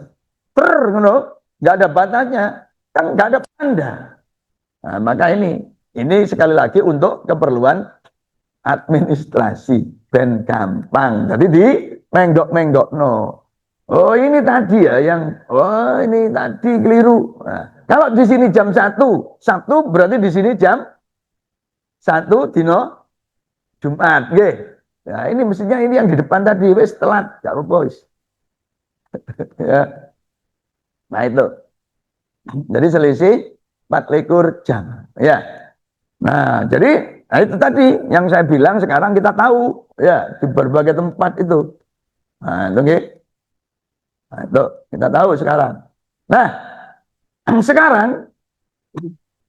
ngono nggak ada batasnya, kan nggak ada tanda. Nah, maka ini sekali lagi untuk keperluan administrasi ben gampang. Jadi di menggok no. Oh ini tadi ya ini tadi keliru. Nah, kalau di sini jam 1 Sabtu berarti di sini jam 1 dino Jumat, nggih. Nah, ini mestinya ini yang di depan tadi wis telat, gak apa-apa wis. Ya. Nah itu. Jadi selisih 24 jam. Ya. Nah, jadi itu tadi yang saya bilang sekarang kita tahu ya di berbagai tempat itu. Nah, itu nggih. Nah, itu kita tahu sekarang. Nah, sekarang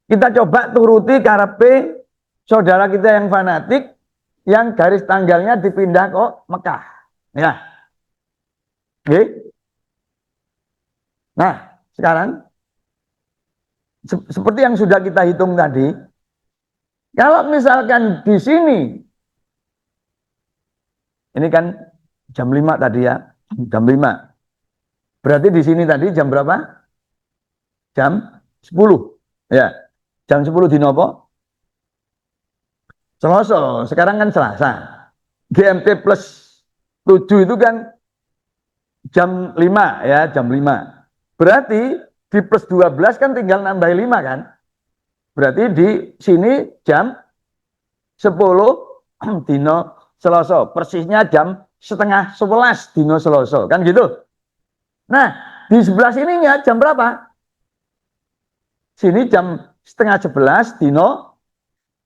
kita coba turuti karepe saudara kita yang fanatik yang garis tanggalnya dipindah ke Mekah. Ya. Oke. Nah, sekarang seperti yang sudah kita hitung tadi, kalau misalkan di sini ini kan jam 5 tadi ya, jam 5. Berarti di sini tadi jam berapa? Jam 10. Ya. Jam 10 di nopo? Selasa, sekarang kan Selasa. GMT plus 7 itu kan jam 5 ya, jam 5. Berarti di plus 12 kan tinggal nambah 5 kan? Berarti di sini jam 10 dino Selasa, persisnya jam setengah 11 dino Selasa, kan gitu. Nah, di sebelah sininya jam berapa? Sini jam setengah 11 dino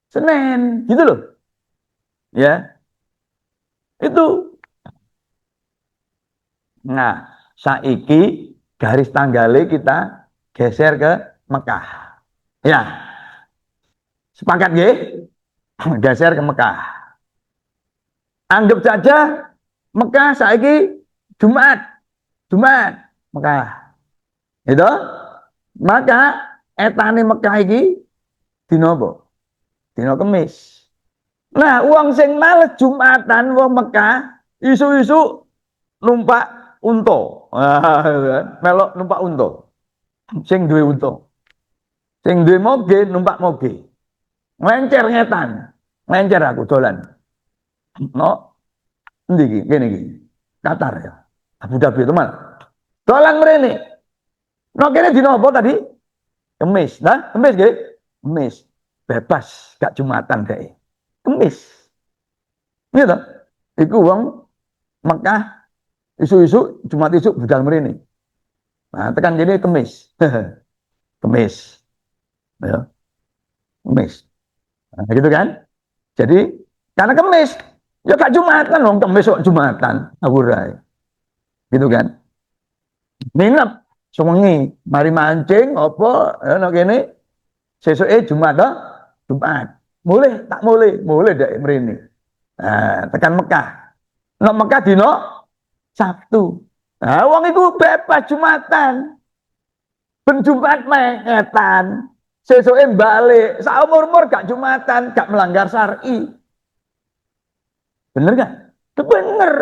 Senin, gitu loh. Ya, itu. Nah, saiki garis tanggalnya kita geser ke Mekah. Ya, sepakat ya? Geser ke Mekah. Anggap saja Mekah saiki Jumat, Jumat Mekah. Itu, maka etane Mekah iki dina apa? Dina Kemis. Nah, uang sing males Jumatan wong Mekah isu-isu numpak unta. Melok numpak unta. Sing duwe unta. Sing duwe moge numpak moge. Ngencer ngetan. Ngencer aku dolan. No, endi iki? Kene iki. Qatar ya. Abu Dhabi teman. Dolan mrene. No kene dina apa tadi? Kemis. Nah, Kemis nggih. Kemis. Bebas gak Jumatan deh. Kemis. Iya toh? Iku wong Mekah isu-isu Jumat isu budal mrene. Nah, tekan jadi Kemis. Kemis. Ya, Kemis. Nah, gitu kan? Jadi karena Kemis, ya gak Jumatan dong, Kemis kok Jumatan. Awurai. Gitu kan? Minap sewengi, mari mancing apa ya no kene sesuke Jumat toh? Jumat. Mulai tak mulai, mulai dek mrene. Nah, tekan Mekah. Nek Mekah dino Sabtu. Nah, wong iku bebas Jumatan. Ben Jumat mengetan. Sesuke balik. Saumur-umur gak Jumatan, gak melanggar syar'i. Bener gak? Itu bener.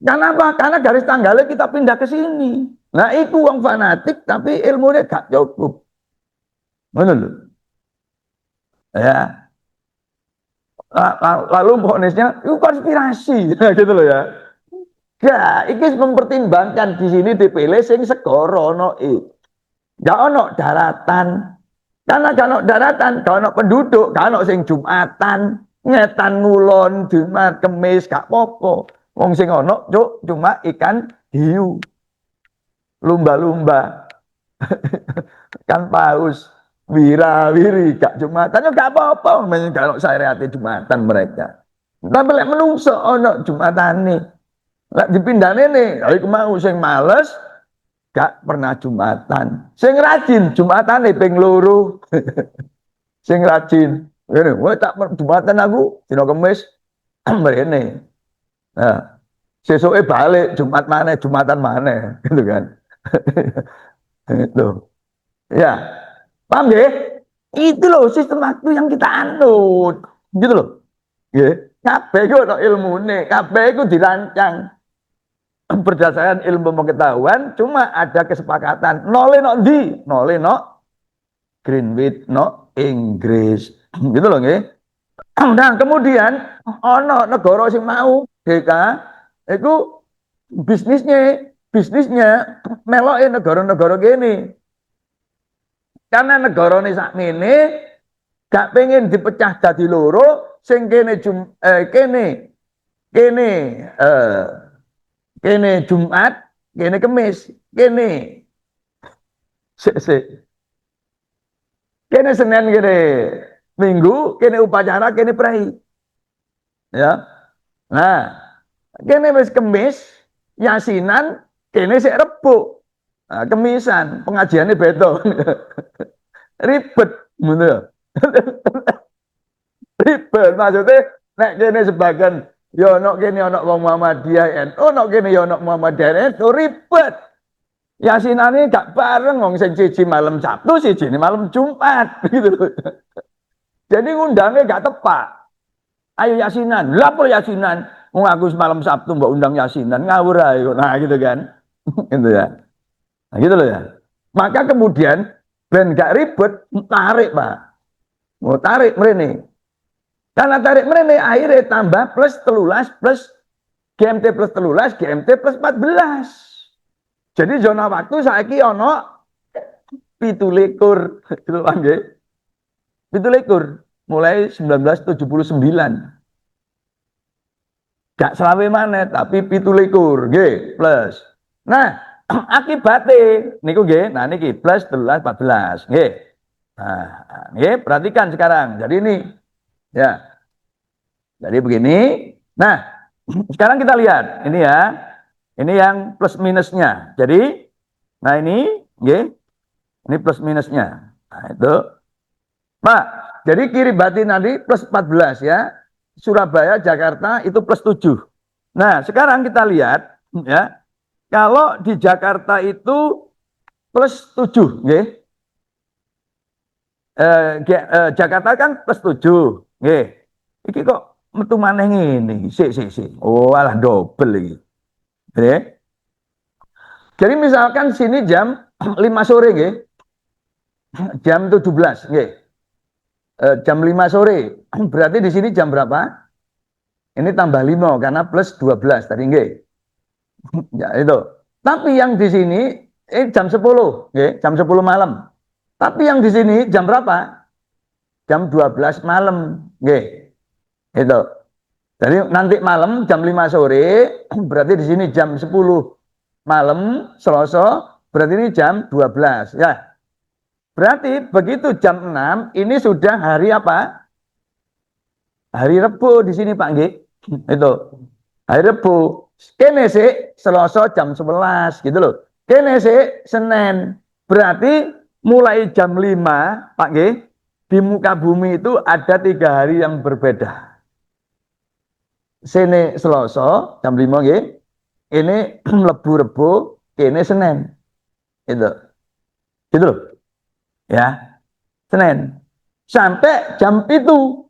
Karena apa? Karena garis tanggalnya kita pindah ke sini. Nah, itu wong fanatik tapi ilmunya gak cukup. Ngono lho. Ya. Lalu ponisnya itu konspirasi gitu loh ya. Ya, iki mempertimbangkan di sini dipilih sing segara ono gak ono daratan. Karena gak ono daratan, gak ono penduduk, gak ono sing Jumatan, ngetan ngulon, Jumat, Kemis, gak popo. Wong sing ono cuk cuma ikan hiu. Lumba-lumba. Kan paus, wira-wiri, gak Jumatan, gak apa-apa. Kalau saya hati Jumatan mereka. Tapi lek menungso ono Jumatane. Lek dipindah nih, aku mau sing males, gak pernah Jumatan. Sing rajin Jumatane ping loro. Sing rajin. Ngene, kowe tak Jumatan aku dina Kamis mrene. Nah, sesuke balik Jumat mana, Jumatan mana, gitu kan. Itu. Ya. Paham ya? Itu loh sistem waktu yang kita anut. Gitu loh. Ya. Kabeh iku ono ilmune, kabeh iku dirancang berdasarkan ilmu pengetahuan, cuma ada kesepakatan. Nole no di, nole no Greenwich no Inggris. Gitu loh nggih. Nah, kemudian ono negara sing mau DK itu bisnisnya meloke negara-negara gini. Karena negara ini sakmene gak pengen dipecah dadi loro, sing kene kene kene Jumat, kene Kemis, kene Senin, kene Minggu, kene upacara, kene prei. Ya. Nah, kene wis Kemis, Yasinan, kene sik Rebo. Nah, Kemisan, pengajiannya beda. Ribet, bener. Ribet maksudnya nek kene sebagian ya ono kene ono wong Muhammadiyah ono kene ya ono Muhammadiyah itu ribet. Yasinane gak bareng wong sing siji malam Sabtu, siji malam Jumat gitu loh. Jadi ngundangnya gak tepat. Ayo Yasinan, lha apa Yasinan? Wong aku malam Sabtu mbok undang Yasinan ngawur ae. Nah gitu kan. Gitu ya. Nah gitu loh ya. Maka kemudian ben gak ribet tarik, Pak. Mau tarik mrene. Karena tarik mrene akhirnya tambah plus 13 plus GMT plus 13, GMT plus 14. Jadi zona waktu saiki ono 17 gitu nggih. 17. mulai 1979. Gak selawe mana tapi 17 nggih plus. Nah, akibatnya niku nggih, nah niki plus 13 14 nggih. Nah, nggih perhatikan sekarang. Jadi ini ya. Jadi begini. Nah, sekarang kita lihat ini ya. Ini yang plus minusnya. Jadi nah ini nggih, ini plus minusnya. Nah, itu. Pak, jadi Kiribati nanti plus 14 ya. Surabaya, Jakarta itu plus 7. Nah, sekarang kita lihat ya. Kalau di Jakarta itu plus 7, nggih. Jakarta kan plus 7, nggih. Iki kok metu maneh ngene. Sik. Oh, alah double iki. Nggih. Jadi misalkan sini jam 5 sore nggih. Jam 17, nggih. Jam 5 sore. Berarti di sini jam berapa? Ini tambah 5 karena plus 12 tadi nggih. Ya itu. Tapi yang di sini jam 10, nggih, jam 10 malam. Tapi yang di sini jam berapa? Jam 12 malam, nggih. Itu. Jadi nanti malam jam 5 sore, berarti di sini jam 10 malam Selasa, berarti ini jam 12 ya. Berarti begitu jam 6 ini sudah hari apa? Hari Rebo di sini Pak nggih. Itu. Hari Rebo. Kene sik Selasa jam 11 gitu loh. Kene sik Senin. Berarti mulai jam 5 Pak nggih, di muka bumi itu ada 3 hari yang berbeda. Sini Selasa jam 5 nggih. Ini Lebu Rebo, kene Senin. Itu. Gitu loh. Ya, Senin. Sampai jam itu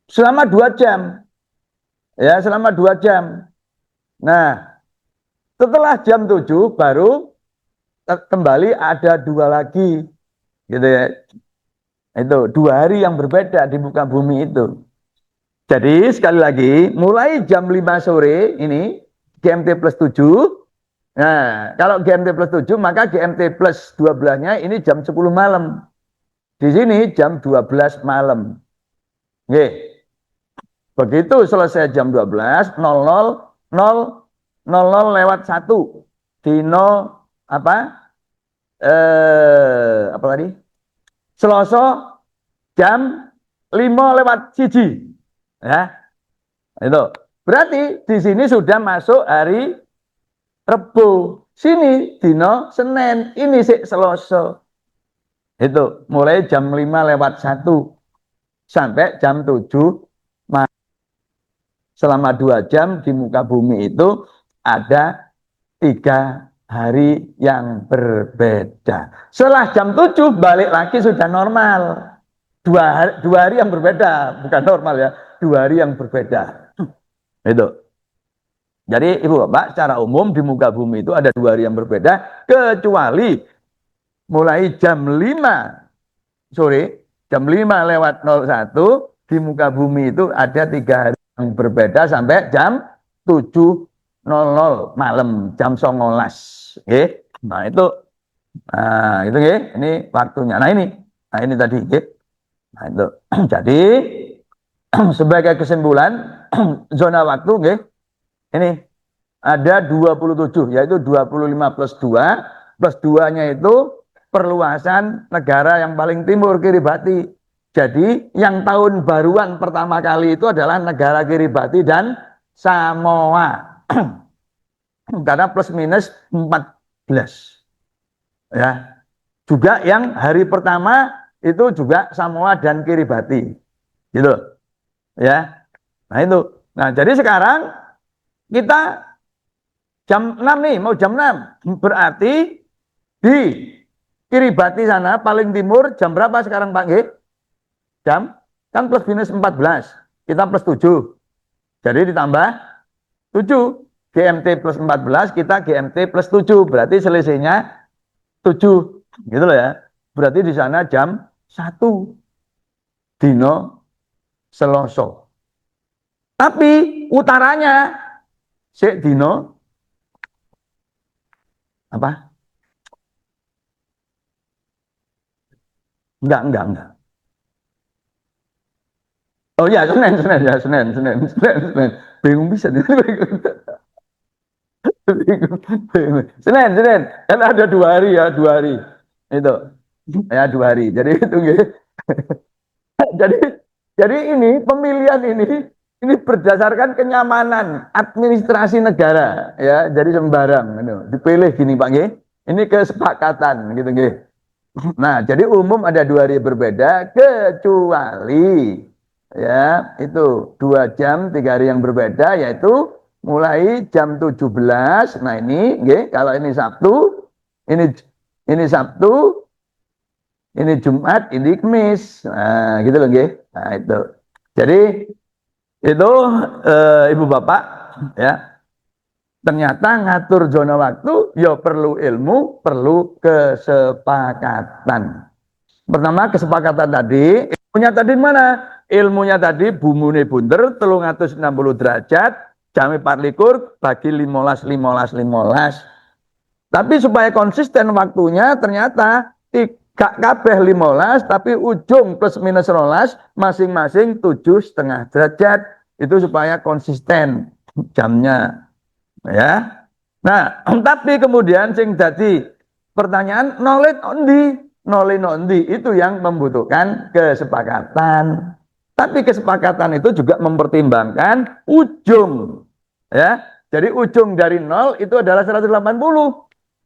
selama 2 jam. Ya, selama 2 jam. Nah, setelah jam 7 baru kembali ada 2 lagi. Gitu ya. Itu 2 hari yang berbeda di muka bumi itu. Jadi sekali lagi, mulai jam 5 sore ini GMT plus 7. Nah, kalau GMT plus 7 maka GMT plus 12-nya ini jam 10 malam. Di sini jam 12 malam. Oke. Begitu selesai jam 12.00 lewat 1 dino apa? Apa tadi? Selasa jam 5 lewat 1. Ya. Itu. Berarti di sini sudah masuk hari Rebo. Sini dino Senin, ini sik Selasa. Itu mulai jam 5 lewat 1 sampai jam 7. Selama 2 jam di muka bumi itu ada 3 hari yang berbeda. Setelah jam 7 balik lagi sudah normal. 2 hari yang berbeda, bukan normal ya. 2 hari yang berbeda. Itu. Jadi Ibu Bapak secara umum di muka bumi itu ada 2 hari yang berbeda, kecuali mulai jam 5 sore, jam 5 lewat 01 di muka bumi itu ada 3 hari yang berbeda sampai jam 7.00 malam, jam 19. Oke. Nah itu, nggih, ini waktunya. Nah ini tadi, oke. Nah itu. Jadi sebagai kesimpulan zona waktu, nggih, ini ada 27, yaitu 25 plus 2, plus 2-nya itu perluasan negara yang paling timur, Kiribati. Jadi yang tahun baruan pertama kali itu adalah negara Kiribati dan Samoa. Karena plus minus 14. Ya. Juga yang hari pertama itu juga Samoa dan Kiribati. Gitu. Ya. Nah itu. Nah, jadi sekarang kita jam 6 nih, mau jam 6. Berarti di Kiribati sana paling timur jam berapa sekarang Pak G? Jam kan plus minus 14. Kita plus 7. Jadi ditambah 7. GMT plus 14, kita GMT plus 7. Berarti selisihnya 7. Gitu loh ya. Berarti di sana jam 1 dino Selasa. Tapi utaranya sik dino apa? Enggak. Oh ya, Senin, Senin, ya, Senin, Senin, Senin, Senin. Bingung bisa nih. Bingung, bingung. Senin, Senin. Kan ada 2 hari ya, 2 hari. Itu. Ya, 2 hari. Jadi itu, nggih. Jadi jadi ini pemilihan ini berdasarkan kenyamanan administrasi negara ya. Jadi sembarang gitu. Dipilih gini Pak nggih. Ini kesepakatan gitu nggih. Nah, jadi umum ada 2 hari berbeda kecuali ya itu 2 jam 3 hari yang berbeda yaitu mulai jam 17. Nah ini nggih, kalau ini Sabtu, ini Sabtu, ini Jumat, ini Kamis. Nah, gitu loh nggih. Nah, itu. Jadi itu Ibu Bapak ya, ternyata ngatur zona waktu ya perlu ilmu, perlu kesepakatan. Pertama kesepakatan tadi, ilmunya tadi mana? Ilmunya tadi bumune bunder 360 derajat, jam 4 bagi 15. Tapi supaya konsisten waktunya ternyata tidak kabeh 15, tapi ujung plus minus 12 masing-masing 7,5 derajat. Itu supaya konsisten jamnya ya. Nah, tapi kemudian sing jadi pertanyaan knowledge ondi, knowledge ondi itu yang membutuhkan kesepakatan. Tapi kesepakatan itu juga mempertimbangkan ujung ya. Jadi ujung dari 0 itu adalah 180.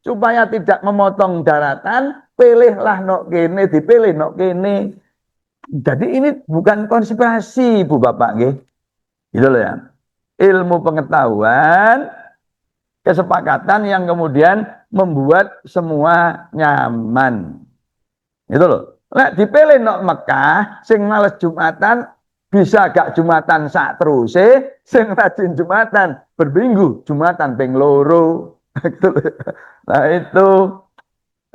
Supaya tidak memotong daratan, pilihlah nok kene, dipilih nok kene. Jadi ini bukan konspirasi, Bu Bapak nggih. Gitu loh ya. Ilmu pengetahuan, kesepakatan yang kemudian membuat semua nyaman. Itu loh. Lek dipilih nok Mekah, sing males Jumatan bisa gak Jumatan sak teruse, sing rajin Jumatan berminggu Jumatan ping loro. Nah itu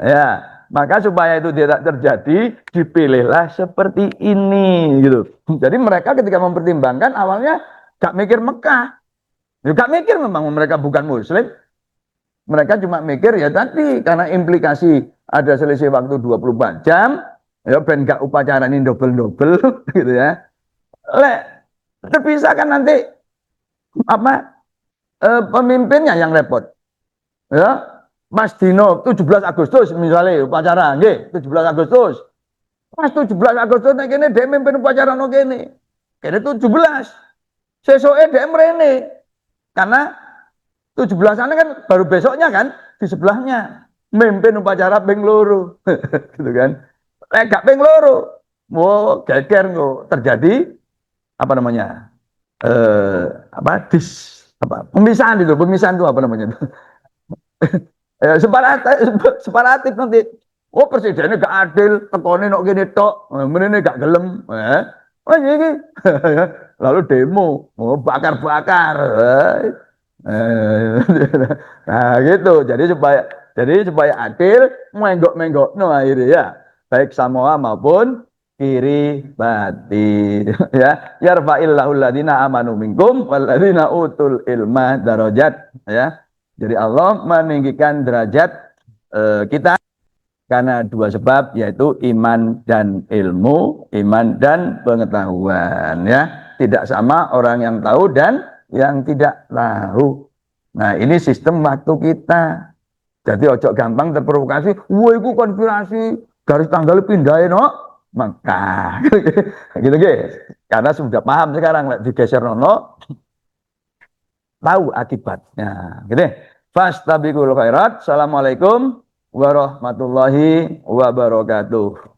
ya, maka supaya itu tidak terjadi, dipilihlah seperti ini gitu. Jadi mereka ketika mempertimbangkan awalnya gak mikir Mekah, gak mikir memang mereka bukan Muslim, mereka cuma mikir ya tadi karena implikasi ada selisih waktu 24 jam, ya ben gak upacara ini double-double gitu ya. Lek terpisah kan nanti apa pemimpinnya yang repot. Ya, Mas Dino 17 Agustus misalnya upacara nggih 17 Agustus. Mas 17 Agustus nek kene dhek mimpin upacara no kene. Kene 17. Sesoke dhek mrene. Karena 17-an kan baru besoknya kan di sebelahnya mimpin upacara ping loro. Gitu kan. Lek gak ping loro, mau geger kok terjadi apa namanya? Apa pemisahan itu apa namanya? Ya, separatif nanti. Oh presidennya gak adil, tekone nok gini tok, menene gak gelem. Oh ini, lalu demo, oh bakar-bakar. Nah gitu. Jadi supaya adil, menggok-menggok no akhirnya ya. Baik Samoa maupun kiri bati ya yarfa'illahu alladziina amanu minkum walladziina utul ilma darajat ya. Jadi Allah meninggikan derajat kita karena 2 sebab yaitu iman dan ilmu, iman dan pengetahuan ya. Tidak sama orang yang tahu dan yang tidak tahu. Nah, ini sistem waktu kita. Jadi ojo gampang terprovokasi, wah itu konspirasi, garis tanggal pindahin no. Maka gitu guys. Karena sudah paham sekarang digeser nono tahu akibatnya. Gitu. Fastabiqul khairat. Assalamualaikum warahmatullahi wabarakatuh.